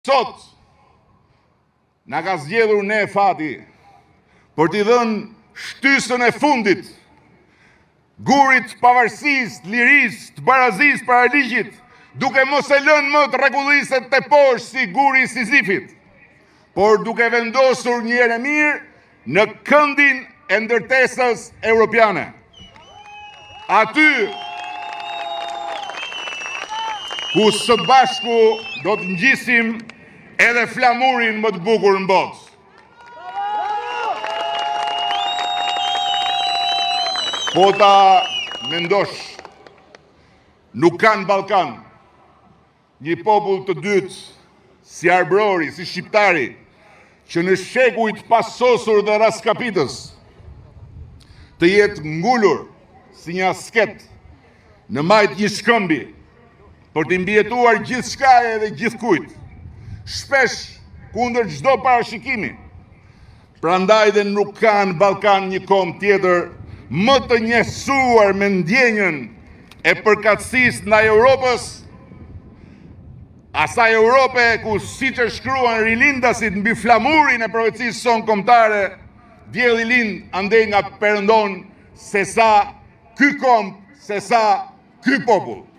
Sot, na ka zgjedhur ne fati për t'i dhënë shtysën e fundit gurit pavarësisë, lirisë, të barazisë para ligjit, duke mos e lënë më të rregulliset të poshtë si guri i Sizifit, por duke vendosur një herë mirë në këndin e ndërtesës europiane. Aty ku së bashku do të ngjisim edhe flamurin më të bukur në botë. Po ta mendosh, nuk kanë Ballkan një popull të dytë si arbrori, si shqiptari, që në shekujt pasosur dhe raskapitës të jetë ngulur si një asket në majt një shkëmbi për të mbjetuar gjithçka edhe gjithkujt, shpesh kundër çdo parashikimi. Prandaj dhe nuk kanë Ballkan një kom tjetër më të njësuar me ndjenjën e përkatësisë ndaj Europës, asaj Europe ku siç e shkruan rilindasit mbi flamurin e profecisë son kombëtare, dielli lind andej nga perëndon, se sa ky kom, se sa ky popull.